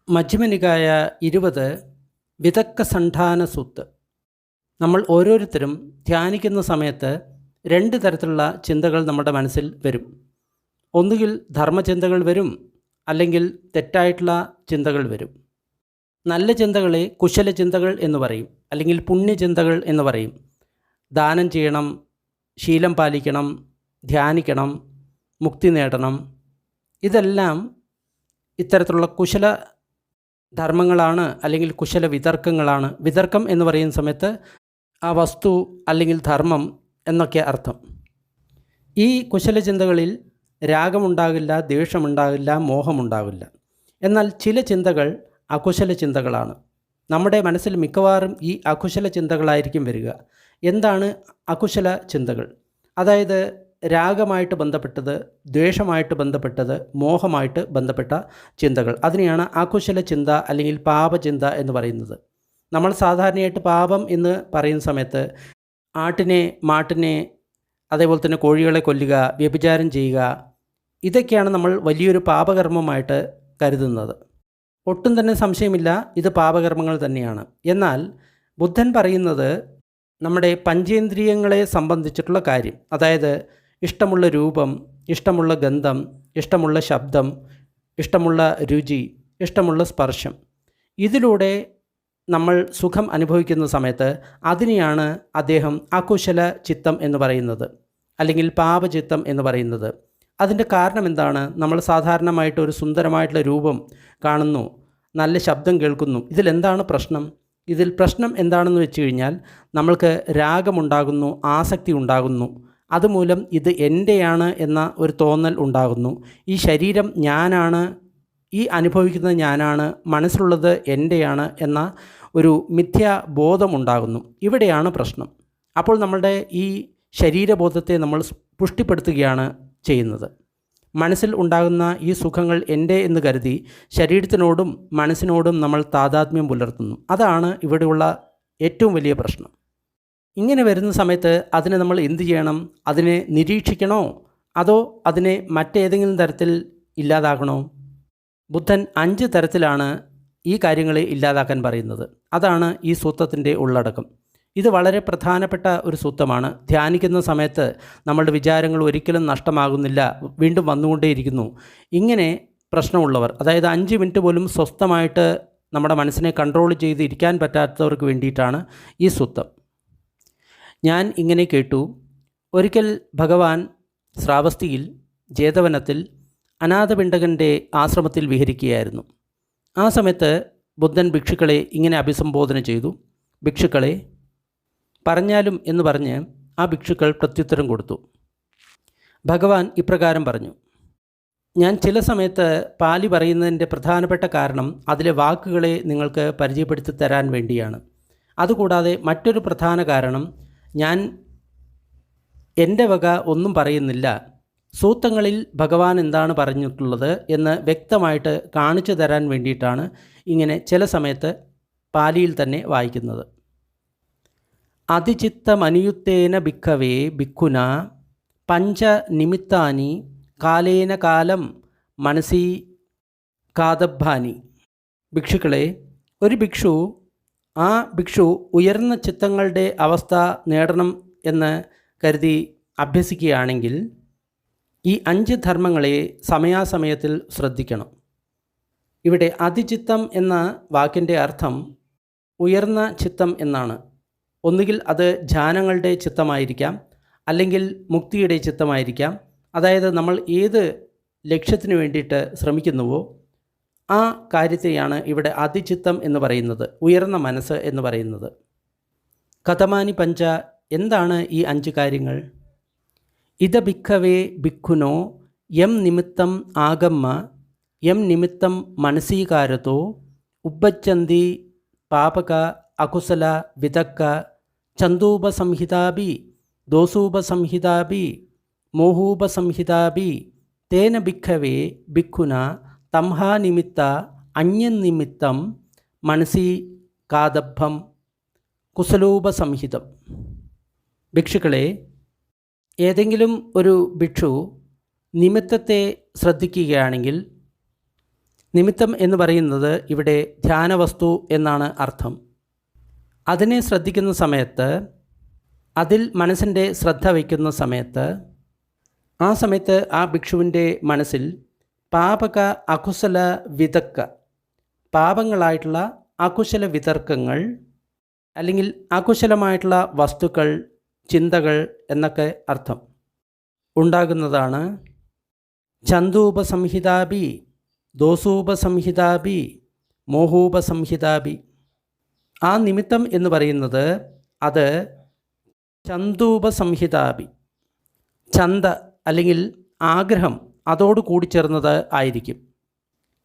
മജ്ജ്ഹിമനികായ 20 വിതക്ക soothe. നമ്മൾ ഓരോരുത്തരും ധ്യാനിക്കുന്ന സമയത്ത് രണ്ട് തരത്തിലുള്ള ചിന്തകൾ നമ്മുടെ മനസ്സിൽ വരും. ഒന്നുകിൽ ധർമ്മചിന്തകൾ വരും, അല്ലെങ്കിൽ തെറ്റായിട്ടുള്ള ചിന്തകൾ വരും. നല്ല ചിന്തകളെ കുശലചിന്തകൾ എന്ന് പറയും, അല്ലെങ്കിൽ പുണ്യചിന്തകൾ എന്ന് പറയും. ദാനം ചെയ്യണം, ശീലം പാലിക്കണം, ധ്യാനിക്കണം, മുക്തി നേടണം, ഇതെല്ലാം ഇത്തരത്തിലുള്ള കുശല ധർമ്മങ്ങളാണ്, അല്ലെങ്കിൽ കുശല വിതർക്കങ്ങളാണ്. വിതർക്കം എന്ന് പറയുന്ന സമയത്ത് ആ വസ്തു അല്ലെങ്കിൽ ധർമ്മം എന്നൊക്കെ അർത്ഥം. ഈ കുശല ചിന്തകളിൽ രാഗമുണ്ടാകില്ല, ദ്വേഷമുണ്ടാകില്ല, മോഹമുണ്ടാകില്ല. എന്നാൽ ചില ചിന്തകൾ അകുശല ചിന്തകളാണ്. നമ്മുടെ മനസ്സിൽ മിക്കവാറും ഈ അകുശല ചിന്തകളായിരിക്കും വരിക. എന്താണ് അകുശല ചിന്തകൾ? അതായത് രാഗമായിട്ട് ബന്ധപ്പെട്ടത്, ദ്വേഷമായിട്ട് ബന്ധപ്പെട്ടത്, മോഹമായിട്ട് ബന്ധപ്പെട്ട ചിന്തകൾ. അതിനെയാണ് അകുശല ചിന്ത അല്ലെങ്കിൽ പാപചിന്ത എന്ന് പറയുന്നത്. നമ്മൾ സാധാരണയായിട്ട് പാപം എന്ന് പറയുന്ന സമയത്ത് ആട്ടിനെ, മാട്ടിനെ, അതേപോലെ തന്നെ കോഴികളെ കൊല്ലുക, വ്യഭിചാരം ചെയ്യുക, ഇതൊക്കെയാണ് നമ്മൾ വലിയൊരു പാപകർമ്മമായിട്ട് കരുതുന്നത്. ഒട്ടും തന്നെ സംശയമില്ല, ഇത് പാപകർമ്മങ്ങൾ തന്നെയാണ്. എന്നാൽ ബുദ്ധൻ പറയുന്നത് നമ്മുടെ പഞ്ചേന്ദ്രിയങ്ങളെ സംബന്ധിച്ചിട്ടുള്ള കാര്യം, അതായത് ഇഷ്ടമുള്ള രൂപം, ഇഷ്ടമുള്ള ഗന്ധം, ഇഷ്ടമുള്ള ശബ്ദം, ഇഷ്ടമുള്ള രുചി, ഇഷ്ടമുള്ള സ്പർശം, ഇതിലൂടെ നമ്മൾ സുഖം അനുഭവിക്കുന്ന സമയത്ത് അതിനെയാണ് അദ്ദേഹം അകുശല ചിത്തം എന്ന് പറയുന്നത്, അല്ലെങ്കിൽ പാപചിത്തം എന്ന് പറയുന്നത്. അതിൻ്റെ കാരണം എന്താണ്? നമ്മൾ സാധാരണമായിട്ട് ഒരു സുന്ദരമായിട്ടുള്ള രൂപം കാണുന്നു, നല്ല ശബ്ദം കേൾക്കുന്നു. ഇതിലെന്താണ് പ്രശ്നം? ഇതിൽ പ്രശ്നം എന്താണെന്ന് വെച്ച് കഴിഞ്ഞാൽ നമ്മൾക്ക് രാഗമുണ്ടാകുന്നു, ആസക്തി ഉണ്ടാകുന്നു. അതുമൂലം ഇത് എൻ്റെയാണ് എന്ന ഒരു തോന്നൽ ഉണ്ടാകുന്നു. ഈ ശരീരം ഞാനാണ്, ഈ അനുഭവിക്കുന്നത് ഞാനാണ്, മനസ്സിലുള്ളത് എൻ്റെയാണ് എന്ന ഒരു മിഥ്യാബോധമുണ്ടാകുന്നു. ഇവിടെയാണ് പ്രശ്നം. അപ്പോൾ നമ്മളുടെ ഈ ശരീരബോധത്തെ നമ്മൾ പുഷ്ടിപ്പെടുത്തുകയാണ് ചെയ്യുന്നത്. മനസ്സിൽ ഉണ്ടാകുന്ന ഈ സുഖങ്ങൾ എൻ്റെ എന്ന് കരുതി ശരീരത്തിനോടും മനസ്സിനോടും നമ്മൾ താതാത്മ്യം പുലർത്തുന്നു. അതാണ് ഇവിടെയുള്ള ഏറ്റവും വലിയ പ്രശ്നം. ഇങ്ങനെ വരുന്ന സമയത്ത് അതിനെ നമ്മൾ എന്ത് ചെയ്യണം? അതിനെ നിരീക്ഷിക്കണോ, അതോ അതിനെ മറ്റേതെങ്കിലും തരത്തിൽ ഇല്ലാതാക്കണോ? ബുദ്ധൻ 5 തരത്തിലാണ് ഈ കാര്യങ്ങളെ ഇല്ലാതാക്കാൻ പറയുന്നത്. അതാണ് ഈ സൂത്രത്തിൻ്റെ ഉള്ളടക്കം. ഇത് വളരെ പ്രധാനപ്പെട്ട ഒരു സൂത്രമാണ്. ധ്യാനിക്കുന്ന സമയത്ത് നമ്മളുടെ വിചാരങ്ങൾ ഒരിക്കലും നഷ്ടമാകുന്നില്ല, വീണ്ടും വന്നുകൊണ്ടേയിരിക്കുന്നു. ഇങ്ങനെ പ്രശ്നമുള്ളവർ, അതായത് 5 മിനിറ്റ് പോലും സ്വസ്ഥമായിട്ട് നമ്മുടെ മനസ്സിനെ കൺട്രോൾ ചെയ്ത് ഇരിക്കാൻ പറ്റാത്തവർക്ക് വേണ്ടിയിട്ടാണ് ഈ സൂത്രം. ഞാൻ ഇങ്ങനെ കേട്ടു, ഒരിക്കൽ ഭഗവാൻ ശ്രാവസ്തിയിൽ ജേതവനത്തിൽ അനാഥപിണ്ഡകൻ്റെ ആശ്രമത്തിൽ വിഹരിക്കുകയായിരുന്നു. ആ സമയത്ത് ബുദ്ധൻ ഭിക്ഷുക്കളെ ഇങ്ങനെ അഭിസംബോധന ചെയ്തു. ഭിക്ഷുക്കളെ പറഞ്ഞാലും എന്ന് പറഞ്ഞ് ആ ഭിക്ഷുക്കൾ പ്രത്യുത്തരം കൊടുത്തു. ഭഗവാൻ ഇപ്രകാരം പറഞ്ഞു: ഞാൻ ചില സമയത്ത് പാലി പറയുന്നതിൻ്റെ പ്രധാനപ്പെട്ട കാരണം അതിലെ വാക്കുകളെ നിങ്ങൾക്ക് പരിചയപ്പെടുത്തി തരാൻ വേണ്ടിയാണ്. അതുകൂടാതെ മറ്റൊരു പ്രധാന കാരണം, ഞാൻ എൻ്റെ വക ഒന്നും പറയുന്നില്ല, സൂത്രങ്ങളിൽ ഭഗവാൻ എന്താണ് പറഞ്ഞിട്ടുള്ളത് എന്ന് വ്യക്തമായിട്ട് കാണിച്ചു തരാൻ വേണ്ടിയിട്ടാണ് ഇങ്ങനെ ചില സമയത്ത് പാലിയിൽ തന്നെ വായിക്കുന്നത്. അതിചിത്തമനുയുക്തേന ഭിക്കവേ ഭിക്കുന പഞ്ച നിമിത്താനി കാലേന കാലം മനസി കാദബ്ബാനി. ഭിക്ഷുക്കളെ, ഒരു ഭിക്ഷു ഉയർന്ന ചിത്തങ്ങളുടെ അവസ്ഥ നേടണം എന്ന് കരുതി അഭ്യസിക്കുകയാണെങ്കിൽ ഈ 5 ധർമ്മങ്ങളെ സമയാസമയത്തിൽ ശ്രദ്ധിക്കണം. ഇവിടെ അതിചിത്തം എന്ന വാക്കിൻ്റെ അർത്ഥം ഉയർന്ന ചിത്തം എന്നാണ്. ഒന്നുകിൽ അത് ധ്യാനങ്ങളുടെ ചിത്തമായിരിക്കാം, അല്ലെങ്കിൽ മുക്തിയുടെ ചിത്തമായിരിക്കാം. അതായത് നമ്മൾ ഏത് ലക്ഷ്യത്തിന് വേണ്ടിയിട്ട് ശ്രമിക്കുന്നുവോ ആ കാര്യത്തെയാണ് ഇവിടെ അതിചിത്തം എന്ന് പറയുന്നത്, ഉയർന്ന മനസ്സ് എന്ന് പറയുന്നത്. കഥമാനി പഞ്ച, എന്താണ് ഈ 5 കാര്യങ്ങൾ? ഇത ഭിക്കവേ ഭിക്കുനോ യം നിമിത്തം ആഗമ്മ യം നിമിത്തം മനസീകാരതോ ഉപ്പച്ചന്തി പാപക അകുശല വിതക്ക ചന്ദൂപസംഹിതാഭി ദോസൂപസംഹിതാഭി മോഹൂപസംഹിതാഭി തേന ഭിക്കവേ ഭിക്കുന തംഹാനിമിത്ത അന്യനിമിത്തം മനസി കാദബ്ബം കുശലോപസംഹിതം. ഭിക്ഷുക്കളെ, ഏതെങ്കിലും ഒരു ഭിക്ഷു നിമിത്തത്തെ ശ്രദ്ധിക്കുകയാണെങ്കിൽ നിമിത്തം എന്ന് പറയുന്നത് ഇവിടെ ധ്യാനവസ്തു എന്നാണ് അർത്ഥം. അതിനെ ശ്രദ്ധിക്കുന്ന സമയത്ത്, അതിൽ മനസ്സിൻ്റെ ശ്രദ്ധ വയ്ക്കുന്ന സമയത്ത്, ആ സമയത്ത് ആ ഭിക്ഷുവിൻ്റെ മനസ്സിൽ പാപക അകുശല വിതക്ക, പാപങ്ങളായിട്ടുള്ള അകുശല വിതർക്കങ്ങൾ അല്ലെങ്കിൽ അകുശലമായിട്ടുള്ള വസ്തുക്കൾ, ചിന്തകൾ എന്നൊക്കെ അർത്ഥം ഉണ്ടാകുന്നതാണ്. ചന്ദൂപസംഹിതാബി, ദോസൂപസംഹിതാബി, മോഹൂപസംഹിതാബി. ആ നിമിത്തം എന്ന് പറയുന്നത് അത് ചന്ദൂപസംഹിതാബി, ചന്ത അല്ലെങ്കിൽ ആഗ്രഹം അതോട് കൂടിച്ചേർന്നത് ആയിരിക്കും.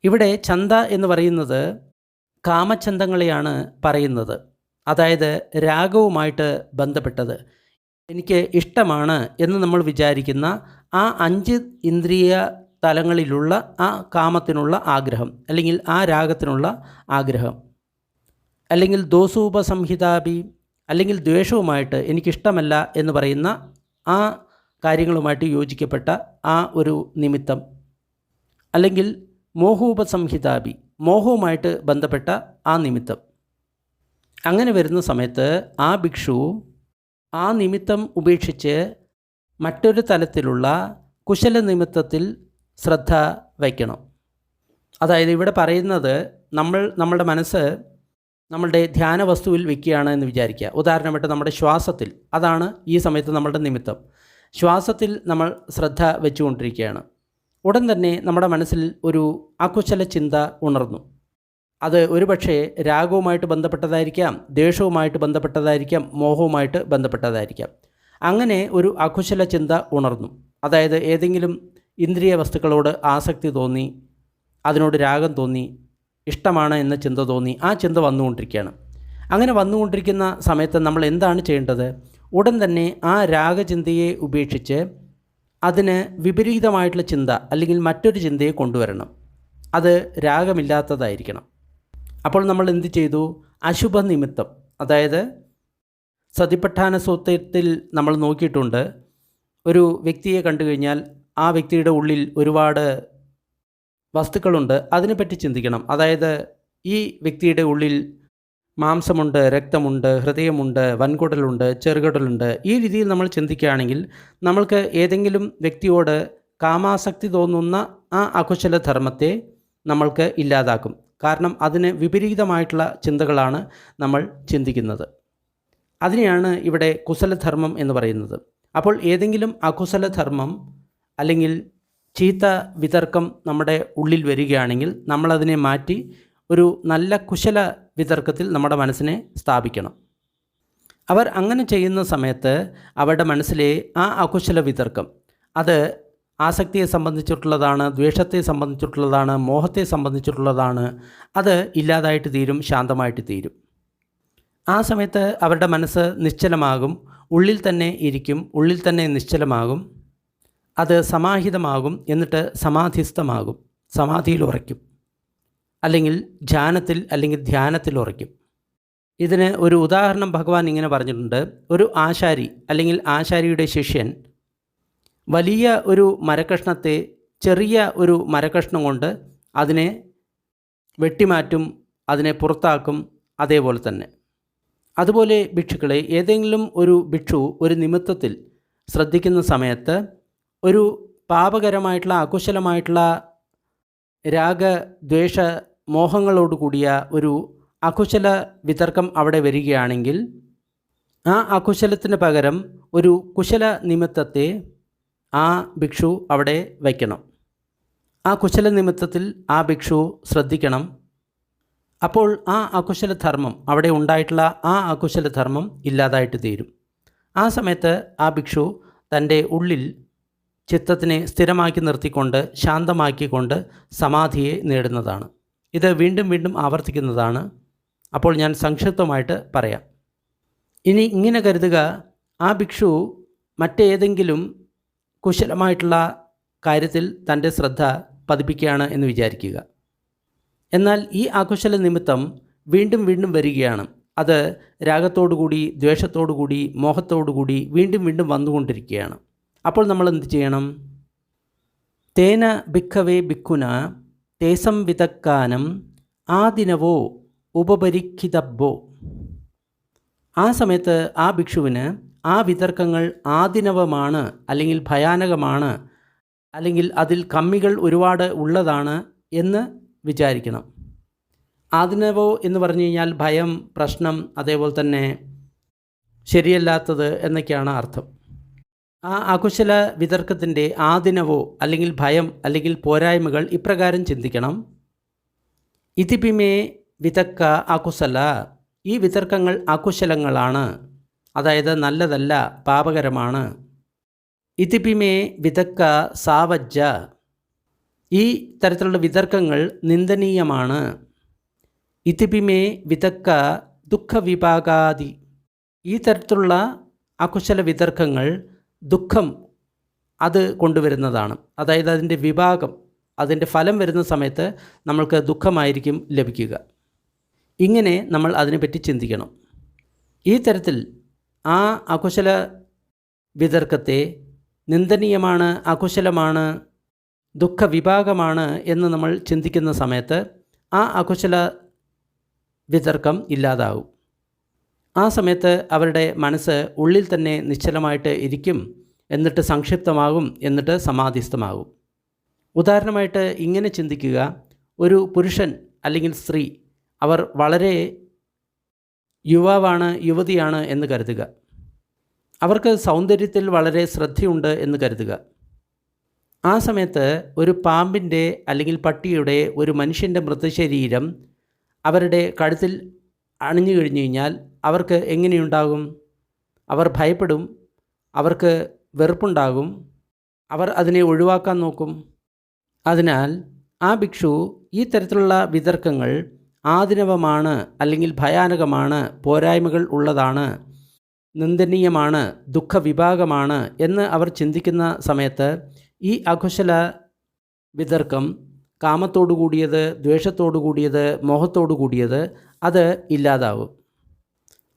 ഇവിടെ ചന്ത എന്ന് പറയുന്നത് കാമചന്തങ്ങളെയാണ് പറയുന്നത്. അതായത് രാഗവുമായിട്ട് ബന്ധപ്പെട്ടത്. എനിക്ക് ഇഷ്ടമാണ് എന്ന് നമ്മൾ വിചാരിക്കുന്ന ആ 5 ഇന്ദ്രിയ തലങ്ങളിലുള്ള ആ കാമത്തിനുള്ള ആഗ്രഹം അല്ലെങ്കിൽ ആ രാഗത്തിനുള്ള ആഗ്രഹം, അല്ലെങ്കിൽ ദോസൂപസംഹിതാബി അല്ലെങ്കിൽ ദ്വേഷവുമായിട്ട് എനിക്കിഷ്ടമല്ല എന്ന് പറയുന്ന ആ കാര്യങ്ങളുമായിട്ട് യോജിക്കപ്പെട്ട ആ ഒരു നിമിത്തം, അല്ലെങ്കിൽ മോഹൂപസംഹിതാബി, മോഹവുമായിട്ട് ബന്ധപ്പെട്ട ആ നിമിത്തം. അങ്ങനെ വരുന്ന സമയത്ത് ആ ഭിക്ഷു ആ നിമിത്തം ഉപേക്ഷിച്ച് മറ്റൊരു തലത്തിലുള്ള കുശല നിമിത്തത്തിൽ ശ്രദ്ധ വയ്ക്കണം. അതായത് ഇവിടെ പറയുന്നത് നമ്മളുടെ മനസ്സ് നമ്മളുടെ ധ്യാന വസ്തുവിൽ വയ്ക്കുകയാണ് എന്ന് വിചാരിക്കുക. ഉദാഹരണമായിട്ട് നമ്മുടെ ശ്വാസത്തിൽ, അതാണ് ഈ സമയത്ത് നമ്മളുടെ നിമിത്തം. ശ്വാസത്തിൽ നമ്മൾ ശ്രദ്ധ വെച്ചുകൊണ്ടിരിക്കുകയാണ്. ഉടൻ തന്നെ നമ്മുടെ മനസ്സിൽ ഒരു അകുശല ചിന്ത ഉണർന്നു. അത് ഒരുപക്ഷെ രാഗവുമായിട്ട് ബന്ധപ്പെട്ടതായിരിക്കാം, ദേഷ്യവുമായിട്ട് ബന്ധപ്പെട്ടതായിരിക്കാം, മോഹവുമായിട്ട് ബന്ധപ്പെട്ടതായിരിക്കാം. അങ്ങനെ ഒരു അകുശല ചിന്ത ഉണർന്നു. അതായത് ഏതെങ്കിലും ഇന്ദ്രിയ വസ്തുക്കളോട് ആസക്തി തോന്നി, അതിനോട് രാഗം തോന്നി, ഇഷ്ടമാണ് എന്ന ചിന്ത തോന്നി, ആ ചിന്ത വന്നുകൊണ്ടിരിക്കുകയാണ്. അങ്ങനെ വന്നുകൊണ്ടിരിക്കുന്ന സമയത്ത് നമ്മൾ എന്താണ് ചെയ്യേണ്ടത്? ഉടൻ തന്നെ ആ രാഗചിന്തയെ ഉപേക്ഷിച്ച് അതിന് വിപരീതമായിട്ടുള്ള ചിന്ത അല്ലെങ്കിൽ മറ്റൊരു ചിന്തയെ കൊണ്ടുവരണം. അത് രാഗമില്ലാത്തതായിരിക്കണം. അപ്പോൾ നമ്മൾ എന്ത് ചെയ്തു? അശുഭ നിമിത്തം, അതായത് സതിപഠാന സൂത്രത്തിൽ നമ്മൾ നോക്കിയിട്ടുണ്ട്. ഒരു വ്യക്തിയെ കണ്ടു കഴിഞ്ഞാൽ ആ വ്യക്തിയുടെ ഉള്ളിൽ ഒരുപാട് വസ്തുക്കളുണ്ട്, അതിനെപ്പറ്റി ചിന്തിക്കണം. അതായത് ഈ വ്യക്തിയുടെ ഉള്ളിൽ മാംസമുണ്ട്, രക്തമുണ്ട്, ഹൃദയമുണ്ട്, വൻകുടലുണ്ട്, ചെറുകുടലുണ്ട്. ഈ രീതിയിൽ നമ്മൾ ചിന്തിക്കുകയാണെങ്കിൽ നമ്മൾക്ക് ഏതെങ്കിലും വ്യക്തിയോട് കാമാസക്തി തോന്നുന്ന ആ അകുശല ധർമ്മത്തെ നമ്മൾക്ക് ഇല്ലാതാക്കും. കാരണം അതിന് വിപരീതമായിട്ടുള്ള ചിന്തകളാണ് നമ്മൾ ചിന്തിക്കുന്നത്. അതിനെയാണ് ഇവിടെ കുശലധർമ്മം എന്ന് പറയുന്നത്. അപ്പോൾ ഏതെങ്കിലും അകുശലധർമ്മം അല്ലെങ്കിൽ ചീത്ത വിതർക്കം നമ്മുടെ ഉള്ളിൽ വരികയാണെങ്കിൽ നമ്മളതിനെ മാറ്റി ഒരു നല്ല കുശല വിതർക്കത്തിൽ നമ്മുടെ മനസ്സിനെ സ്ഥാപിക്കണം. അവർ അങ്ങനെ ചെയ്യുന്ന സമയത്ത് അവരുടെ മനസ്സിലെ ആ അകുശല വിതർക്കം, അത് ആസക്തിയെ സംബന്ധിച്ചിട്ടുള്ളതാണ്, ദ്വേഷത്തെ സംബന്ധിച്ചിട്ടുള്ളതാണ്, മോഹത്തെ സംബന്ധിച്ചിട്ടുള്ളതാണ്, അത് ഇല്ലാതായിട്ട് തീരും, ശാന്തമായിട്ട് തീരും. ആ സമയത്ത് അവരുടെ മനസ്സ് നിശ്ചലമാകും, ഉള്ളിൽ തന്നെ ഇരിക്കും, ഉള്ളിൽ തന്നെ നിശ്ചലമാകും, അത് സമാഹിതമാകും, എന്നിട്ട് സമാധിസ്ഥമാകും, സമാധിയിൽ ഉറയ്ക്കും, അല്ലെങ്കിൽ ധ്യാനത്തിൽ അല്ലെങ്കിൽ ധ്യാനത്തിൽ ഉറയ്ക്കും. ഇതിന് ഒരു ഉദാഹരണം ഭഗവാൻ ഇങ്ങനെ പറഞ്ഞിട്ടുണ്ട്. ഒരു ആശാരി അല്ലെങ്കിൽ ആശാരിയുടെ ശിഷ്യൻ വലിയ ഒരു മരക്കഷ്ണത്തെ ചെറിയ ഒരു മരക്കഷ്ണം കൊണ്ട് അതിനെ വെട്ടിമാറ്റും, അതിനെ പുറത്താക്കും. അതേപോലെ തന്നെ അതുപോലെ ഭിക്ഷുക്കളെ, ഏതെങ്കിലും ഒരു ഭിക്ഷു ഒരു നിമിത്തത്തിൽ ശ്രദ്ധിക്കുന്ന സമയത്ത് ഒരു പാപകരമായിട്ടുള്ള അകുശലമായിട്ടുള്ള രാഗ ദ്വേഷ മോഹങ്ങളോട് കൂടിയ ഒരു അകുശല വിതർക്കം അവിടെ വരികയാണെങ്കിൽ ആ അകുശലത്തിന് പകരം ഒരു കുശല നിമിത്തത്തെ ആ ഭിക്ഷു അവിടെ വയ്ക്കണം. ആ കുശല നിമിത്തത്തിൽ ആ ഭിക്ഷു ശ്രദ്ധിക്കണം. അപ്പോൾ ആ അകുശലധർമ്മം, അവിടെ ഉണ്ടായിട്ടുള്ള ആ അകുശലധർമ്മം ഇല്ലാതായിട്ട് തീരും. ആ സമയത്ത് ആ ഭിക്ഷു തൻ്റെ ഉള്ളിൽ ചിത്തത്തിനെ സ്ഥിരമാക്കി നിർത്തിക്കൊണ്ട് ശാന്തമാക്കിക്കൊണ്ട് സമാധിയെ നേടുന്നതാണ്. ഇത് വീണ്ടും വീണ്ടും ആവർത്തിക്കുന്നതാണ്. അപ്പോൾ ഞാൻ സംക്ഷിപ്തമായിട്ട് പറയാം. ഇനി ഇങ്ങനെ കരുതുക, ആ ഭിക്ഷു മറ്റേതെങ്കിലും കുശലമായിട്ടുള്ള കാര്യത്തിൽ തൻ്റെ ശ്രദ്ധ പതിപ്പിക്കുകയാണ് എന്ന് വിചാരിക്കുക. എന്നാൽ ഈ അകുശല നിമിത്തം വീണ്ടും വീണ്ടും വരികയാണ്. അത് രാഗത്തോടുകൂടി, ദ്വേഷത്തോടുകൂടി, മോഹത്തോടുകൂടി വീണ്ടും വീണ്ടും വന്നുകൊണ്ടിരിക്കുകയാണ്. അപ്പോൾ നമ്മൾ എന്ത് ചെയ്യണം? തേന ഭിക്കവേ ഭിക്കുന തേസം വിതക്കാനം ആദിനവോ ഉപപരിഖിതബ്ബോ. ആ സമയത്ത് ആ ഭിക്ഷുവിന് ആ വിതർക്കങ്ങൾ ആദിനവമാണ്, അല്ലെങ്കിൽ ഭയാനകമാണ്, അല്ലെങ്കിൽ അതിൽ കമ്മികൾ ഒരുപാട് ഉള്ളതാണ് എന്ന് വിചാരിക്കണം. ആദിനവോ എന്ന് പറഞ്ഞു കഴിഞ്ഞാൽ ഭയം, പ്രശ്നം, അതേപോലെ തന്നെ ശരിയല്ലാത്തത് എന്നൊക്കെയാണ് അർത്ഥം. ആ അകുശല വിതർക്കത്തിൻ്റെ ആദിനവോ അല്ലെങ്കിൽ ഭയം അല്ലെങ്കിൽ പോരായ്മകൾ ഇപ്രകാരം ചിന്തിക്കണം. ഇതിപിമേ വിതക്ക അകുശല, ഈ വിതർക്കങ്ങൾ അകുശലങ്ങളാണ്, അതായത് നല്ലതല്ല, പാപകരമാണ്. ഇതിപിമേ വിതക്ക സാവജ്ജ, ഈ തരത്തിലുള്ള വിതർക്കങ്ങൾ നിന്ദനീയമാണ്. ഇതിപിമേ വിതക്ക ദുഃഖവിഭാഗാദി, ഈ തരത്തിലുള്ള അകുശല വിതർക്കങ്ങൾ ദുഃഖം അത് കൊണ്ടുവരുന്നതാണ്. അതായത് അതിൻ്റെ വിഭാഗം, അതിൻ്റെ ഫലം വരുന്ന സമയത്ത് നമ്മൾക്ക് ദുഃഖമായിരിക്കും ലഭിക്കുക. ഇങ്ങനെ നമ്മൾ അതിനെപ്പറ്റി ചിന്തിക്കണം. ഈ തരത്തിൽ ആ അകുശല വിതർക്കത്തെ നിന്ദനീയമാണ്, അകുശലമാണ്, ദുഃഖവിഭാഗമാണ് എന്ന് നമ്മൾ ചിന്തിക്കുന്ന സമയത്ത് ആ അകുശല വിതർക്കം ഇല്ലാതാവും. ആ സമയത്ത് അവരുടെ മനസ്സ് ഉള്ളിൽ തന്നെ നിശ്ചലമായിട്ട് ഇരിക്കും, എന്നിട്ട് സംക്ഷിപ്തമാകും, എന്നിട്ട് സമാധിസ്ഥമാകും. ഉദാഹരണമായിട്ട് ഇങ്ങനെ ചിന്തിക്കുക. ഒരു പുരുഷൻ അല്ലെങ്കിൽ സ്ത്രീ, അവർ വളരെ യുവാവാണ്, യുവതിയാണ് എന്ന് കരുതുക. അവർക്ക് സൗന്ദര്യത്തിൽ വളരെ ശ്രദ്ധയുണ്ട് എന്ന് കരുതുക. ആ സമയത്ത് ഒരു പാമ്പിൻ്റെ അല്ലെങ്കിൽ പട്ടിയുടെ, ഒരു മനുഷ്യൻ്റെ മൃതശരീരം അവരുടെ കഴുത്തിൽ അണിഞ്ഞു കഴിഞ്ഞു കഴിഞ്ഞാൽ അവർക്ക് എങ്ങനെയുണ്ടാകും? അവർ ഭയപ്പെടും, അവർക്ക് വെറുപ്പുണ്ടാകും, അവർ അതിനെ ഒഴിവാക്കാൻ നോക്കും. അതിനാൽ ആ ഭിക്ഷു ഈ തരത്തിലുള്ള വിതർക്കങ്ങൾ ആദിനവമാണ്, അല്ലെങ്കിൽ ഭയാനകമാണ്, പോരായ്മകൾ ഉള്ളതാണ്, നിന്ദനീയമാണ്, ദുഃഖവിഭാഗമാണ് എന്ന് അവർ ചിന്തിക്കുന്ന സമയത്ത് ഈ അകുശല വിതർക്കം, കാമത്തോടു കൂടിയത്, ദ്വേഷത്തോടു കൂടിയത്, മോഹത്തോടു കൂടിയത്, അത് ഇല്ലാതാവും.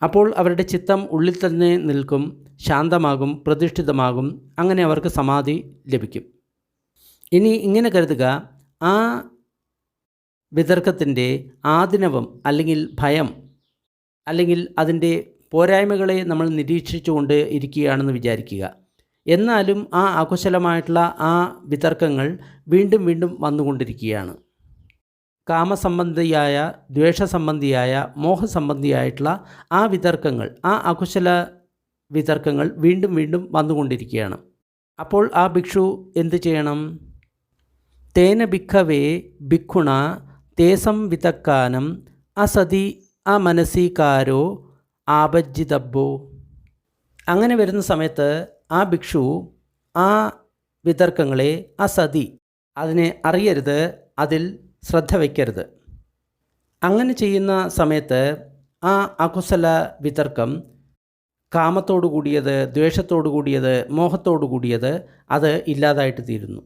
അപ്പോൾ അവരുടെ ചിത്തം ഉള്ളിൽ തന്നെ നിൽക്കും, ശാന്തമാകും, പ്രതിഷ്ഠിതമാകും. അങ്ങനെ അവർക്ക് സമാധി ലഭിക്കും. ഇനി ഇങ്ങനെ കരുതുക, ആ വിതർക്കത്തിൻ്റെ ആദിനവം അല്ലെങ്കിൽ ഭയം അല്ലെങ്കിൽ അതിൻ്റെ പോരായ്മകളെ നമ്മൾ നിരീക്ഷിച്ചുകൊണ്ട് ഇരിക്കുകയാണെന്ന് വിചാരിക്കുക. എന്നാലും ആ അകുശലമായിട്ടുള്ള ആ വിതർക്കങ്ങൾ വീണ്ടും വീണ്ടും വന്നുകൊണ്ടിരിക്കുകയാണ്. കാമസംബന്ധിയായ, ദ്വേഷസംബന്ധിയായ, മോഹസംബന്ധിയായിട്ടുള്ള ആ വിതർക്കങ്ങൾ, ആ അകുശല വിതർക്കങ്ങൾ വീണ്ടും വീണ്ടും വന്നുകൊണ്ടിരിക്കുകയാണ്. അപ്പോൾ ആ ഭിക്ഷു എന്ത് ചെയ്യണം? തേന ഭിക്ഷവേ ഭിക്ഷുണ തേസം വിതക്കാനം അസതി അമനസീകാരോ ആപജ്ജിതബ്ബോ. അങ്ങനെ വരുന്ന സമയത്ത് ആ ഭിക്ഷു ആ വിതർക്കങ്ങളെ അസതി, അതിനെ അറിയരുത്, അതിൽ ശ്രദ്ധ വയ്ക്കരുത്. അങ്ങനെ ചെയ്യുന്ന സമയത്ത് ആ അകുശല വിതർക്കം, കാമത്തോടു കൂടിയത്, ദ്വേഷത്തോടു കൂടിയത്, മോഹത്തോടു കൂടിയത്, അത് ഇല്ലാതായിട്ട് തീരുന്നു.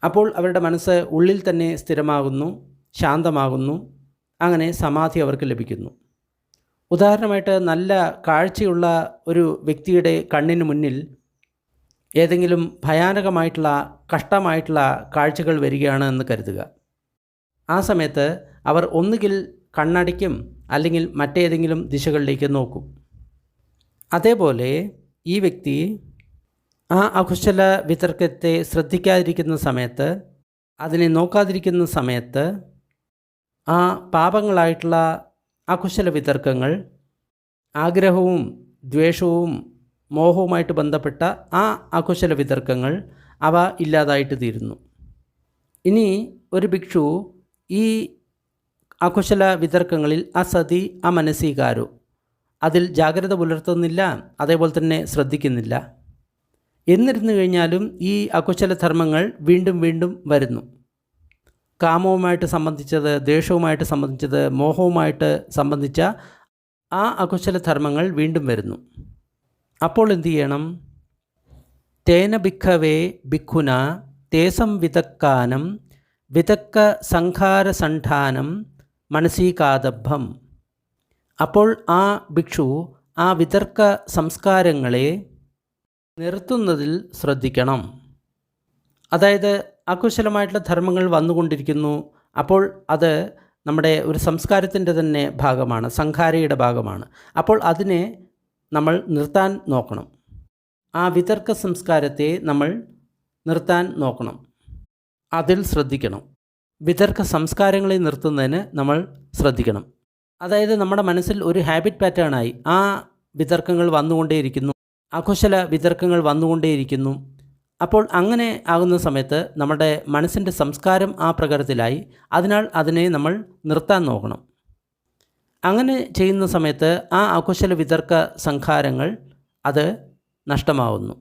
അപ്പോൾ അവരുടെ മനസ്സ് ഉള്ളിൽ തന്നെ സ്ഥിരമാകുന്നു, ശാന്തമാകുന്നു. അങ്ങനെ സമാധി അവർക്ക് ലഭിക്കുന്നു. ഉദാഹരണമായിട്ട് നല്ല കാഴ്ചയുള്ള ഒരു വ്യക്തിയുടെ കണ്ണിന് മുന്നിൽ ഏതെങ്കിലും ഭയാനകമായിട്ടുള്ള, കഷ്ടമായിട്ടുള്ള കാഴ്ചകൾ വരികയാണ് എന്ന് കരുതുക. ആ സമയത്ത് അവർ ഒന്നുകിൽ കണ്ണടയ്ക്കും, അല്ലെങ്കിൽ മറ്റേതെങ്കിലും ദിശകളിലേക്ക് നോക്കും. അതേപോലെ ഈ വ്യക്തി ആ അകുശല വിതർക്കത്തെ ശ്രദ്ധിക്കാതിരിക്കുന്ന സമയത്ത്, അതിനെ നോക്കാതിരിക്കുന്ന സമയത്ത് ആ പാപങ്ങളായിട്ടുള്ള അകുശല വിതർക്കങ്ങൾ, ആഗ്രഹവും ദ്വേഷവും മോഹവുമായിട്ട് ബന്ധപ്പെട്ട ആ അകുശല വിതർക്കങ്ങൾ, അവ ഇല്ലാതായിട്ട് തീരുന്നു. ഇനി ഒരു ഭിക്ഷു ഈ അകുശല വിതർക്കങ്ങളിൽ അസതി അമനസീകാരോ, അതിൽ ജാഗ്രത പുലർത്തുന്നില്ല, അതേപോലെ തന്നെ ശ്രദ്ധിക്കുന്നില്ല. എന്നിരുന്നു കഴിഞ്ഞാലും ഈ അകുശല ധർമ്മങ്ങൾ വീണ്ടും വീണ്ടും വരുന്നു. കാമവുമായിട്ട് സംബന്ധിച്ചത്, ദ്വേഷവുമായിട്ട് സംബന്ധിച്ചത്, മോഹവുമായിട്ട് സംബന്ധിച്ച ആ അകുശല ധർമ്മങ്ങൾ വീണ്ടും വരുന്നു. അപ്പോൾ എന്തു ചെയ്യണം? തേന ഭിക്ഷവേ ഭിക്ഷുന തേസം വിതക്കാനം വിതക്ക സംഘാരസണ്ഠാനം മനസീകാദഭം. അപ്പോൾ ആ ഭിക്ഷു ആ വിതർക്ക സംസ്കാരങ്ങളെ നിർത്തുന്നതിൽ ശ്രദ്ധിക്കണം. അതായത് അകുശലമായിട്ടുള്ള ധർമ്മങ്ങൾ വന്നുകൊണ്ടിരിക്കുന്നു. അപ്പോൾ അത് നമ്മുടെ ഒരു സംസ്കാരത്തിൻ്റെ തന്നെ ഭാഗമാണ്, സംഘാരയുടെ ഭാഗമാണ്. അപ്പോൾ അതിനെ നമ്മൾ നിർത്താൻ നോക്കണം. ആ വിതർക്ക സംസ്കാരത്തെ നമ്മൾ നിർത്താൻ നോക്കണം, അതിൽ ശ്രദ്ധിക്കണം. വിതർക്ക സംസ്കാരങ്ങളെ നിർത്തുന്നതിന് നമ്മൾ ശ്രദ്ധിക്കണം. അതായത് നമ്മുടെ മനസ്സിൽ ഒരു ഹാബിറ്റ് പാറ്റേണായി ആ വിതർക്കങ്ങൾ വന്നുകൊണ്ടേയിരിക്കുന്നു, അകുശല വിതർക്കങ്ങൾ വന്നുകൊണ്ടേയിരിക്കുന്നു. അപ്പോൾ അങ്ങനെ ആകുന്ന സമയത്ത് നമ്മുടെ മനസ്സിൻ്റെ സംസ്കാരം ആ പ്രകാരത്തിലായി. അതിനാൽ അതിനെ നമ്മൾ നിർത്താൻ നോക്കണം. അങ്ങനെ ചെയ്യുന്ന സമയത്ത് ആ അകുശല വിതർക്ക സംഘാരങ്ങൾ അത് നഷ്ടമാവുന്നു.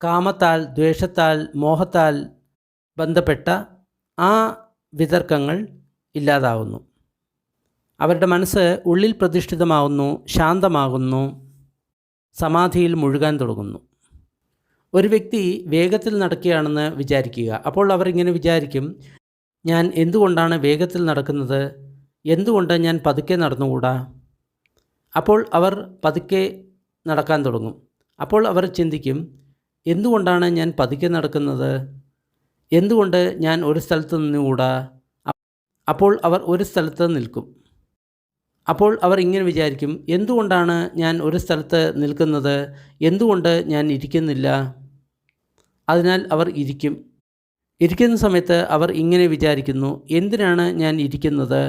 കാമത്താൽ, ദ്വേഷത്താൽ, മോഹത്താൽ ബന്ധപ്പെട്ട ആ വിതർക്കങ്ങൾ ഇല്ലാതാവുന്നു. അവരുടെ മനസ്സ് ഉള്ളിൽ പ്രതിഷ്ഠിതമാകുന്നു, ശാന്തമാകുന്നു, സമാധിയിൽ മുഴുകാൻ തുടങ്ങുന്നു. ഒരു വ്യക്തി വേഗത്തിൽ നടക്കുകയാണെന്ന് വിചാരിക്കുക. അപ്പോൾ അവർ ഇങ്ങനെ വിചാരിക്കും, ഞാൻ എന്തുകൊണ്ടാണ് വേഗത്തിൽ നടക്കുന്നത്, എന്തുകൊണ്ട് ഞാൻ പതുക്കെ നടന്നുകൂടാ? അപ്പോൾ അവർ പതുക്കെ നടക്കാൻ തുടങ്ങും. അപ്പോൾ അവർ ചിന്തിക്കും, എന്തുകൊണ്ടാണ് ഞാൻ പതുക്കെ നടക്കുന്നത്, എന്തുകൊണ്ട് ഞാൻ ഒരു സ്ഥലത്ത് നിന്നുകൂടാ? അപ്പോൾ അവർ ഒരു സ്ഥലത്ത് നിൽക്കും. അപ്പോൾ അവർ ഇങ്ങനെ വിചാരിക്കും, എന്തുകൊണ്ടാണ് ഞാൻ ഒരു സ്ഥലത്ത് നിൽക്കുന്നത്, എന്തുകൊണ്ട് ഞാൻ ഇരിക്കുന്നില്ല? അതിനാൽ അവർ ഇരിക്കും. ഇരിക്കുന്ന സമയത്ത് അവർ ഇങ്ങനെ വിചാരിക്കുന്നു, എന്തിനാണ് ഞാൻ ഇരിക്കുന്നത്,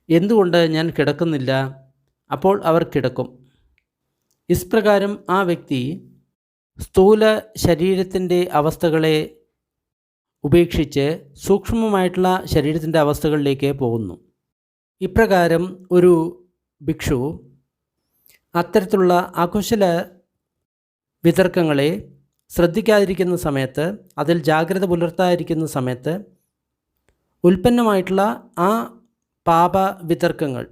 എന്തുകൊണ്ട് ഞാൻ കിടക്കുന്നില്ല? അപ്പോൾ അവർ കിടക്കും. ഇപ്രകാരം ആ വ്യക്തി സ്ഥൂല ശരീരത്തിൻ്റെ അവസ്ഥകളെ ഉപേക്ഷിച്ച് സൂക്ഷ്മമായിട്ടുള്ള ശരീരത്തിൻ്റെ അവസ്ഥകളിലേക്ക് പോകുന്നു. ഇപ്രകാരം ഒരു ഭിക്ഷു അത്തരത്തിലുള്ള അകുശല വിതർക്കങ്ങളെ ശ്രദ്ധിക്കാതിരിക്കുന്ന സമയത്ത്, അതിൽ ജാഗ്രത പുലർത്താതിരിക്കുന്ന സമയത്ത് ഉൽപ്പന്നമായിട്ടുള്ള ആ പാപ വിതർക്കങ്ങൾ,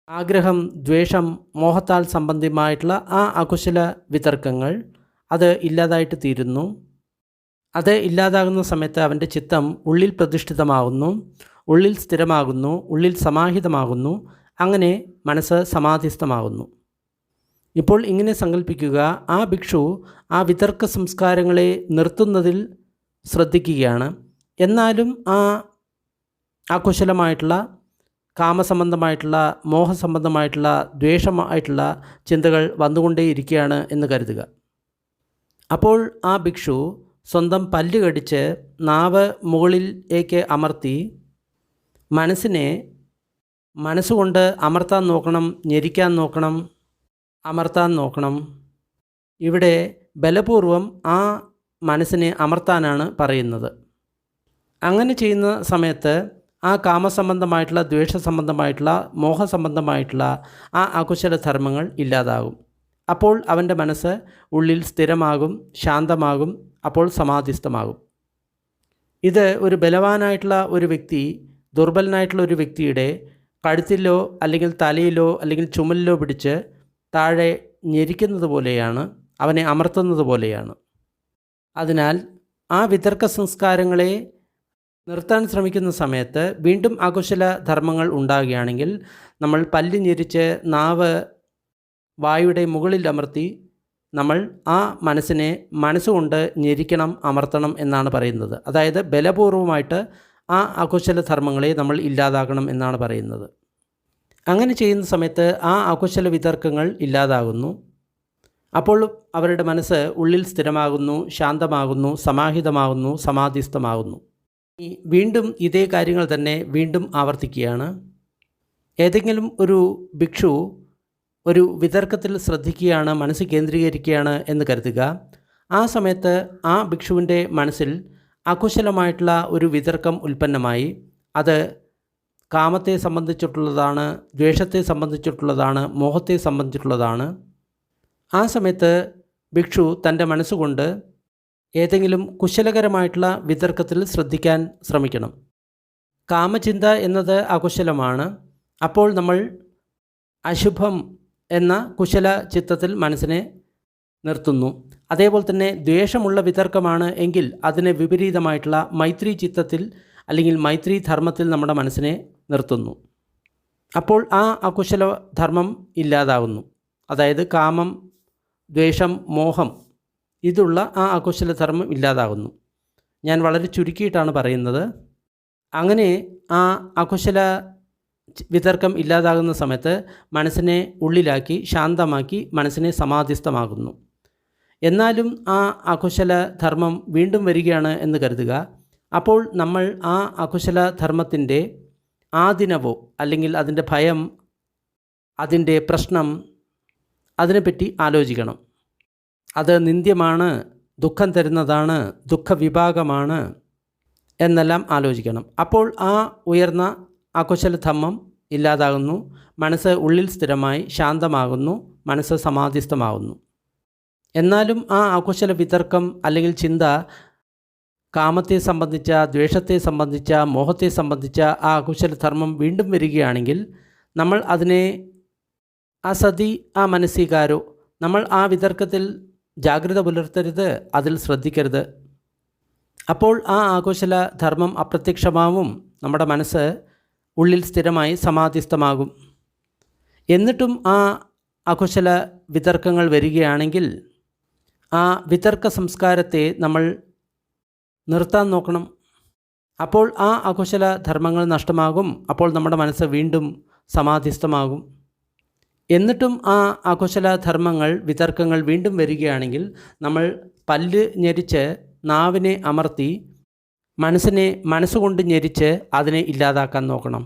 ആഗ്രഹം, ദ്വേഷം, മോഹത്താൽ സംബന്ധിയുമായിട്ടുള്ള ആ അകുശല വിതർക്കങ്ങൾ അത് ഇല്ലാതായിട്ട് തീരുന്നു. അത് ഇല്ലാതാകുന്ന സമയത്ത് അവൻ്റെ ചിത്തം ഉള്ളിൽ പ്രതിഷ്ഠിതമാകുന്നു, ഉള്ളിൽ സ്ഥിരമാകുന്നു, ഉള്ളിൽ സമാഹിതമാകുന്നു. അങ്ങനെ മനസ്സ് സമാധിസ്ഥമാകുന്നു. ഇപ്പോൾ ഇങ്ങനെ സങ്കല്പിക്കുക, ആ ഭിക്ഷു ആ വിതർക്ക സംസ്കാരങ്ങളെ നിർത്തുന്നതിൽ ശ്രദ്ധിക്കുകയാണ്. എന്നാലും ആ അകുശലമായിട്ടുള്ള കാമസംബന്ധമായിട്ടുള്ള, മോഹസംബന്ധമായിട്ടുള്ള, ദ്വേഷമായിട്ടുള്ള ചിന്തകൾ വന്നുകൊണ്ടേയിരിക്കുകയാണ് എന്ന് കരുതുക. അപ്പോൾ ആ ഭിക്ഷു സ്വന്തം പല്ല് കടിച്ച് നാവ് മുകളിലേക്ക് അമർത്തി മനസ്സുകൊണ്ട് അമർത്താൻ നോക്കണം, ഞെരിക്കാൻ നോക്കണം, അമർത്താൻ നോക്കണം. ഇവിടെ ബലപൂർവം ആ മനസ്സിനെ അമർത്താനാണ് പറയുന്നത്. അങ്ങനെ ചെയ്യുന്ന സമയത്ത് ആ കാമസംബന്ധമായിട്ടുള്ള, ദ്വേഷസംബന്ധമായിട്ടുള്ള, മോഹസംബന്ധമായിട്ടുള്ള ആ അകുശല ധർമ്മങ്ങൾ ഇല്ലാതാകും. അപ്പോൾ അവൻ്റെ മനസ്സ് ഉള്ളിൽ സ്ഥിരമാകും, ശാന്തമാകും, അപ്പോൾ സമാധിസ്ഥമാകും. ഇത് ഒരു ബലവാനായിട്ടുള്ള ഒരു വ്യക്തി ദുർബലനായിട്ടുള്ള ഒരു വ്യക്തിയുടെ കഴുത്തിലോ അല്ലെങ്കിൽ തലയിലോ അല്ലെങ്കിൽ ചുമലിലോ പിടിച്ച് താഴെ ഞെരിക്കുന്നത് പോലെയാണ്, അവനെ അമർത്തുന്നത് പോലെയാണ്. അതിനാൽ ആ വിതർക്ക സംസ്കാരങ്ങളെ നിർത്താൻ ശ്രമിക്കുന്ന സമയത്ത് വീണ്ടും അകുശല ധർമ്മങ്ങൾ ഉണ്ടാകുകയാണെങ്കിൽ നമ്മൾ പല്ല് ഞെരിച്ച് നാവ് വായുടെ മുകളിൽ അമർത്തി നമ്മൾ ആ മനസ്സിനെ മനസ്സുകൊണ്ട് ഞെരിക്കണം, അമർത്തണം എന്നാണ് പറയുന്നത്. അതായത് ബലപൂർവമായിട്ട് ആ അകുശല ധർമ്മങ്ങളെ നമ്മൾ ഇല്ലാതാക്കണം എന്നാണ് പറയുന്നത്. അങ്ങനെ ചെയ്യുന്ന സമയത്ത് ആ അകുശല വിതർക്കങ്ങൾ ഇല്ലാതാകുന്നു. അപ്പോൾ അവരുടെ മനസ്സ് ഉള്ളിൽ സ്ഥിരമാകുന്നു, ശാന്തമാകുന്നു, സമാഹിതമാകുന്നു, സമാധിസ്ഥമാകുന്നു. വീണ്ടും ഇതേ കാര്യങ്ങൾ തന്നെ വീണ്ടും ആവർത്തിക്കുകയാണ്. ഏതെങ്കിലും ഒരു ഭിക്ഷു ഒരു വിതർക്കത്തിൽ ശ്രദ്ധിക്കുകയാണ്, മനസ്സ് കേന്ദ്രീകരിക്കുകയാണ് എന്ന് കരുതുക. ആ സമയത്ത് ആ ഭിക്ഷുവിൻ്റെ മനസ്സിൽ അകുശലമായിട്ടുള്ള ഒരു വിതർക്കം ഉൽപ്പന്നമായി. അത് കാമത്തെ സംബന്ധിച്ചിട്ടുള്ളതാണ്, ദ്വേഷത്തെ സംബന്ധിച്ചിട്ടുള്ളതാണ്, മോഹത്തെ സംബന്ധിച്ചിട്ടുള്ളതാണ്. ആ സമയത്ത് ഭിക്ഷു തൻ്റെ മനസ്സുകൊണ്ട് ഏതെങ്കിലും കുശലകരമായിട്ടുള്ള വിതർക്കത്തിൽ ശ്രദ്ധിക്കാൻ ശ്രമിക്കണം. കാമചിന്ത എന്നത് അകുശലമാണ്. അപ്പോൾ നമ്മൾ അശുഭം എന്ന കുശല ചിത്തത്തിൽ മനസ്സിനെ നിർത്തുന്നു. അതേപോലെ തന്നെ ദ്വേഷമുള്ള വിതർക്കമാണ് എങ്കിൽ അതിന് വിപരീതമായിട്ടുള്ള മൈത്രി ചിത്തത്തിൽ അല്ലെങ്കിൽ മൈത്രി ധർമ്മത്തിൽ നമ്മുടെ മനസ്സിനെ നിർത്തുന്നു. അപ്പോൾ ആ അകുശല ധർമ്മം ഇല്ലാതാകുന്നു. അതായത് കാമം, ദ്വേഷം, മോഹം ഇതുള്ള ആ അകുശല ധർമ്മം ഇല്ലാതാകുന്നു. ഞാൻ വളരെ ചുരുക്കിയിട്ടാണ് പറയുന്നത്. അങ്ങനെ ആ അകുശല വിതർക്കം ഇല്ലാതാകുന്ന സമയത്ത് മനസ്സിനെ ഉള്ളിലാക്കി ശാന്തമാക്കി മനസ്സിനെ സമാധിസ്ഥമാകുന്നു. എന്നാലും ആ അകുശല ധർമ്മം വീണ്ടും വരികയാണ് എന്ന് കരുതുക. അപ്പോൾ നമ്മൾ ആ അകുശല ധർമ്മത്തിൻ്റെ ആദിനവോ അല്ലെങ്കിൽ അതിൻ്റെ ഭയം, അതിൻ്റെ പ്രശ്നം, അതിനെപ്പറ്റി ആലോചിക്കണം. അത് നിന്ദ്യമാണ്, ദുഃഖം തരുന്നതാണ്, ദുഃഖവിഭാഗമാണ് എന്നെല്ലാം ആലോചിക്കണം. അപ്പോൾ ആ ഉയർന്ന അകുശല ധർമ്മം ഇല്ലാതാകുന്നു, മനസ്സ് ഉള്ളിൽ സ്ഥിരമായി ശാന്തമാകുന്നു, മനസ്സ് സമാധിസ്ഥമാകുന്നു. എന്നാലും ആ അകുശല വിതർക്കം അല്ലെങ്കിൽ ചിന്ത കാമത്തെ സംബന്ധിച്ച, ദ്വേഷത്തെ സംബന്ധിച്ച, മോഹത്തെ സംബന്ധിച്ച ആ അകുശല ധർമ്മം വീണ്ടും വരികയാണെങ്കിൽ നമ്മൾ അതിനെ അസതി ആ മനസ്സികാരോ, നമ്മൾ ആ വിതർക്കത്തിൽ ജാഗ്രത പുലർത്തരുത്, അതിൽ ശ്രദ്ധിക്കരുത്. അപ്പോൾ ആ ആകുശല ധർമ്മം അപ്രത്യക്ഷമാവും, നമ്മുടെ മനസ്സ് ഉള്ളിൽ സ്ഥിരമായി സമാധിസ്ഥമാകും. എന്നിട്ടും ആ അകുശല വിതർക്കങ്ങൾ വരികയാണെങ്കിൽ ആ വിതർക്ക സംസ്കാരത്തെ നമ്മൾ നിർത്താൻ നോക്കണം. അപ്പോൾ ആ അകുശല ധർമ്മങ്ങൾ നഷ്ടമാകും. അപ്പോൾ നമ്മുടെ മനസ്സ് വീണ്ടും സമാധിസ്ഥമാകും. എന്നിട്ടും ആ അകുശല ധർമ്മങ്ങൾ, വിതർക്കങ്ങൾ വീണ്ടും വരികയാണെങ്കിൽ നമ്മൾ പല്ല് ഞെരിച്ച്, നാവിനെ അമർത്തി, മനസ്സുകൊണ്ട് ഞെരിച്ച് അതിനെ ഇല്ലാതാക്കാൻ നോക്കണം.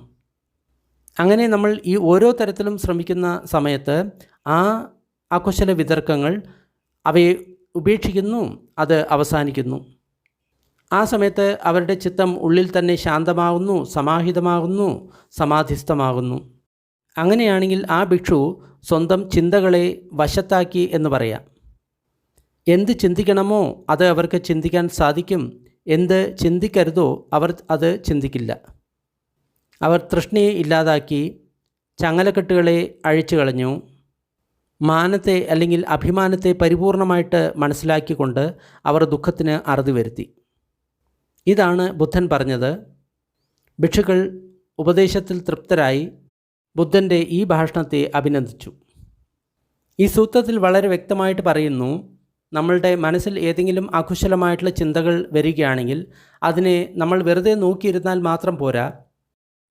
അങ്ങനെ നമ്മൾ ഈ ഓരോ തരത്തിലും ശ്രമിക്കുന്ന സമയത്ത് ആ അകുശല വിതർക്കങ്ങൾ അവയെ ഉപേക്ഷിക്കുന്നു, അത് അവസാനിക്കുന്നു. ആ സമയത്ത് അവരുടെ ചിത്തം ഉള്ളിൽ തന്നെ ശാന്തമാകുന്നു, സമാഹിതമാകുന്നു, സമാധിസ്ഥമാകുന്നു. അങ്ങനെയാണെങ്കിൽ ആ ഭിക്ഷു സ്വന്തം ചിന്തകളെ വശത്താക്കി എന്ന് പറയാം. എന്ത് ചിന്തിക്കണമോ അത് അവർക്ക് ചിന്തിക്കാൻ സാധിക്കും, എന്ത് ചിന്തിക്കരുതോ അവർ അത് ചിന്തിക്കില്ല. അവർ തൃഷ്ണയെ ഇല്ലാതാക്കി, ചങ്ങലക്കെട്ടുകളെ അഴിച്ചു കളഞ്ഞു, മാനത്തെ അല്ലെങ്കിൽ അഭിമാനത്തെ പരിപൂർണമായിട്ട് മനസ്സിലാക്കിക്കൊണ്ട് അവർ ദുഃഖത്തിന് അറുതി വരുത്തി. ഇതാണ് ബുദ്ധൻ പറഞ്ഞത്. ഭിക്ഷുക്കൾ ഉപദേശത്തിൽ തൃപ്തരായി ബുദ്ധൻ്റെ ഈ ഭാഷണത്തെ അഭിനന്ദിച്ചു. ഈ സൂത്രത്തിൽ വളരെ വ്യക്തമായിട്ട് പറയുന്നു, നമ്മളുടെ മനസ്സിൽ ഏതെങ്കിലും അകുശലമായിട്ടുള്ള ചിന്തകൾ വരികയാണെങ്കിൽ അതിനെ നമ്മൾ വെറുതെ നോക്കിയിരുന്നാൽ മാത്രം പോരാ.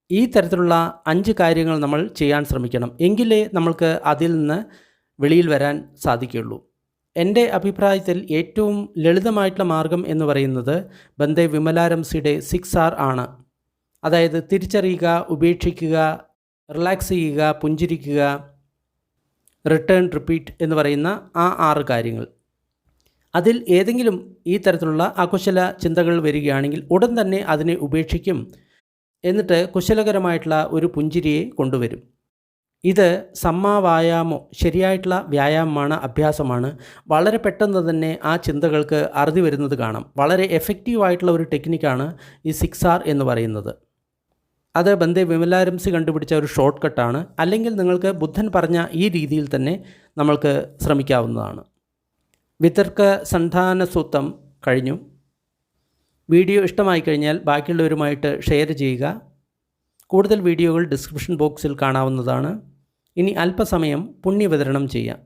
ഈ തരത്തിലുള്ള 5 കാര്യങ്ങൾ നമ്മൾ ചെയ്യാൻ ശ്രമിക്കണം. എങ്കിലേ നമ്മൾക്ക് അതിൽ നിന്ന് വെളിയിൽ വരാൻ സാധിക്കുകയുള്ളൂ. എൻ്റെ അഭിപ്രായത്തിൽ ഏറ്റവും ലളിതമായിട്ടുള്ള മാർഗം എന്ന് പറയുന്നത് ബന്ദേ വിമലാരംസിയുടെ 6R ആണ്. അതായത് തിരിച്ചറിയുക, ഉപേക്ഷിക്കുക, റിലാക്സ് ചെയ്യുക, പുഞ്ചിരിക്കുക, റിട്ടേൺ, റിപ്പീറ്റ് എന്ന് പറയുന്ന ആ 6 കാര്യങ്ങൾ. അതിൽ ഏതെങ്കിലും ഈ തരത്തിലുള്ള അകുശല ചിന്തകൾ വരികയാണെങ്കിൽ ഉടൻ തന്നെ അതിനെ ഉപേക്ഷിക്കും. എന്നിട്ട് കുശലകരമായിട്ടുള്ള ഒരു പുഞ്ചിരിയെ കൊണ്ടുവരും. ഇത് സമ്മാവായാമോ, ശരിയായിട്ടുള്ള വ്യായാമമാണ്, അഭ്യാസമാണ്. വളരെ പെട്ടെന്ന് തന്നെ ആ ചിന്തകൾക്ക് അറുതി വരുന്നത് കാണാം. വളരെ എഫക്റ്റീവായിട്ടുള്ള ഒരു ടെക്നിക്കാണ് ഈ 6R എന്ന് പറയുന്നത്. അത് ബന്ദേ വിമലാരംസി കണ്ടുപിടിച്ച ഒരു ഷോർട്ട് കട്ടാണ്. അല്ലെങ്കിൽ നിങ്ങൾക്ക് ബുദ്ധൻ പറഞ്ഞ ഈ രീതിയിൽ തന്നെ നമ്മൾക്ക് ശ്രമിക്കാവുന്നതാണ്. വിതർക്ക സന്ധാന സൂത്രം കഴിഞ്ഞു. വീഡിയോ ഇഷ്ടമായി കഴിഞ്ഞാൽ ബാക്കിയുള്ളവരുമായിട്ട് ഷെയർ ചെയ്യുക. കൂടുതൽ വീഡിയോകൾ ഡിസ്ക്രിപ്ഷൻ ബോക്സിൽ കാണാവുന്നതാണ്. ഇനി അല്പസമയം പുണ്യവിതരണം ചെയ്യാം.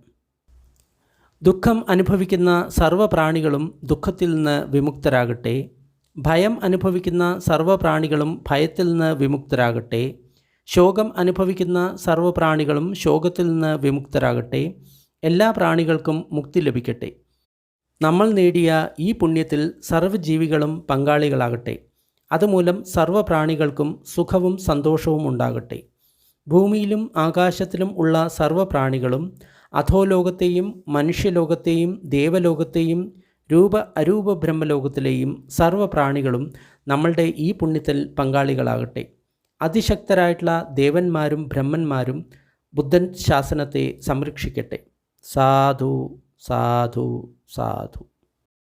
ദുഃഖം അനുഭവിക്കുന്ന സർവ്വപ്രാണികളും ദുഃഖത്തിൽ നിന്ന് വിമുക്തരാകട്ടെ. ഭയം അനുഭവിക്കുന്ന സർവ്വപ്രാണികളും ഭയത്തിൽ നിന്ന് വിമുക്തരാകട്ടെ. ശോകം അനുഭവിക്കുന്ന സർവ്വപ്രാണികളും ശോകത്തിൽ നിന്ന് വിമുക്തരാകട്ടെ. എല്ലാ പ്രാണികൾക്കും മുക്തി ലഭിക്കട്ടെ. നമ്മൾ നേടിയ ഈ പുണ്യത്തിൽ സർവ്വജീവികളും പങ്കാളികളാകട്ടെ. അതുമൂലം സർവ്വപ്രാണികൾക്കും സുഖവും സന്തോഷവും ഉണ്ടാകട്ടെ. ഭൂമിയിലും ആകാശത്തിലും ഉള്ള സർവ്വപ്രാണികളും അധോലോകത്തെയും മനുഷ്യലോകത്തെയും ദേവലോകത്തെയും അരൂപ ബ്രഹ്മലോകത്തിലെയും സർവ്വപ്രാണികളും നമ്മളുടെ ഈ പുണ്യത്തിൽ പങ്കാളികളാകട്ടെ. അതിശക്തരായിട്ടുള്ള ദേവന്മാരും ബ്രഹ്മന്മാരും ബുദ്ധൻ ശാസനത്തെ സംരക്ഷിക്കട്ടെ. സാധു സാധു സാധു.